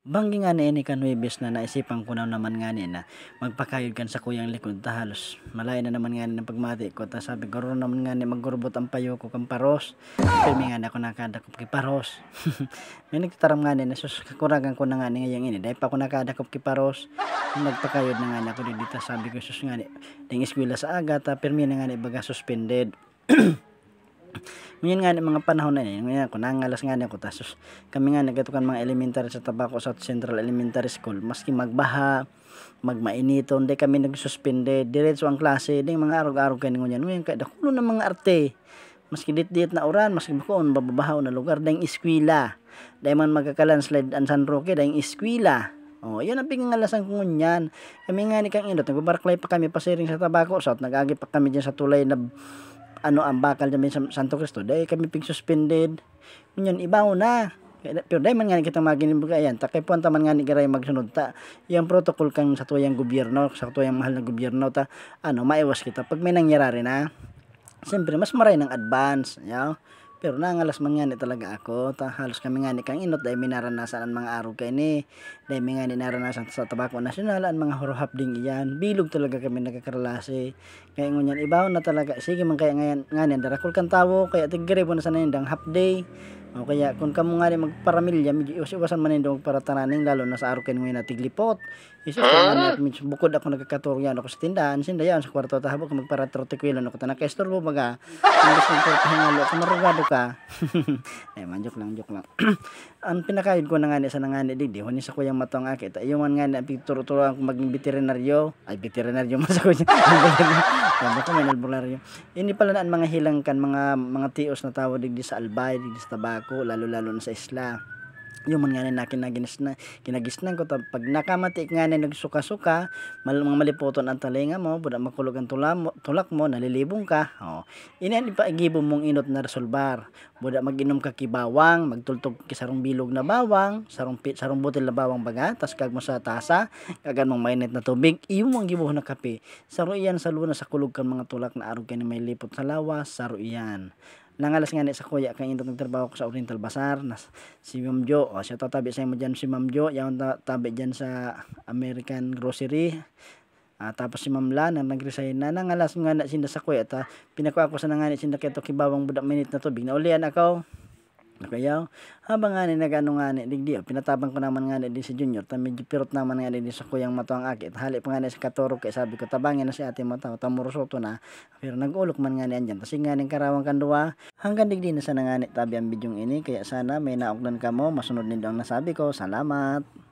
Banggi nga ni ini kan Huwebes na naisipan ko na naman nga ni na magpakayod kan sa kuyang likod ta halos malay na naman nga ni ng pagmati ko ta sabi ko ron naman nga ni maggurbot ang payo ko kang paros pero nga na ako nakadakop kay paros may nagtataram nga ni na sus kakuragan ko na nga ni ngayang ini dahil pa ako nakadakop kay paros nagpakayod na nga ni ako dito sabi ko sus nga ni ding eskwela sa aga ta permi na nga ni baga suspended. Ngayon nga ni mga panahon na yun, ngayon ako nangalas nga ni ako tasos kami nga nagatukan mga elementary sa Tabaco South Central Elementary School maski magbaha magmainito hindi kami nagsuspende diretso ang klase ding mga arog-arog kay ngunyan ngayon kay dakulo ng mga arte maski dit na uran maski bakoon bababahaw na lugar dayng eskwela dahil man magkakalandslide ang San Roque dayng eskwela. Oh, yan ang pingangalasan ko ngunyan. Kami nga ni kang indot nagbabarklay pa kami pasiring sa Tabaco South nagagi pa kami diyan sa tulay na ang bakal dyan sa Santo Cristo dahil kami ping suspended yun ibaw na pero dahil man nga kita maginimbuga yan takay po ang taman nga ni garay magsunod ta yung protocol kang sa tuyang gobyerno sa tuyang mahal na gobyerno ta maiwas kita pag may nangyari na siyempre mas maray ng advance yaw. Pero nangalas man nga ni talaga ako halos kami nga ni kang inot dahil minaranasan ang mga araw kay ni dahil may nga ni naranasan sa Tabaco National ang mga huruhap ding iyan bilog talaga kami nagkakaralasi kaya ngunyan ibaw na talaga sige man kaya ngayon nga ni darakol kan tawo kaya tigre po na sa nindang half day o kaya kung kamo nga ni magparamilya medyo iwasan man nindong para tananing lalo na sa araw kay ngayon na tiglipot isus nga ni bukod ako nagkaturyan ako sa tindahan sindayan sa kwarto tahabo ko magparatrotikwilo ako ta nakaistorbo baga imbes ng pahingalo ko marugado ka joke lang ang pinakayod ko na nga ni sa nangani digdi huni sa kuyang matong akit iyo man nga ni turo-turo ako maging veterinaryo mas ako niya sabi ko may albularyo ini pala na ang mga hilangkan mga tios na tao digdi sa Albay digdi sa Tabaco lalo na sa isla yung man nga na kinagisnan ko pag nakamati nga na nagsuka-suka mga maliputon ang talinga mo buda makulog ang tulak mo nalilibong ka ini ipagibo mong inot na resolbar buda maginom ka kibawang magtultog kisarong bilog na bawang sarong butil na bawang baga tas kag mo sa tasa kagan mong mainit na tubig iyo mong gibuhon na kape saro iyan sa luna sa kulog kan mga tulak na arog kay may lipot sa lawas saro iyan. Nangalas nga ni sa kuya kay indot nagtrabaho ko sa Oriental Bazaar na si Ma'am Jo siya tatabi sa mo diyan si Ma'am Jo yang tabi diyan sa American Grocery tapos si Ma'am La na nagresign na nangalas nga na sinda sa kuya ta pinakuha ko sa nangani sinda kay to kibawang budak minute na tubig na ulian ako nakayaw habang nga ni nagano nga ni digdi pinatabang ko naman nga ni din si Junior ta medyo pirot naman nga ni din sa kuyang mato ang akit hali pa nga ni sa katuro kay sabi ko tabangin na si ate mo tamurusoto na pero nagulok man nga ni andyan kasi nga ning karawang kanduwa hanggang digdi na sa nangani tabi ang bidyong ini kaya sana may naogdan ka mo masunod nito ang nasabi ko salamat.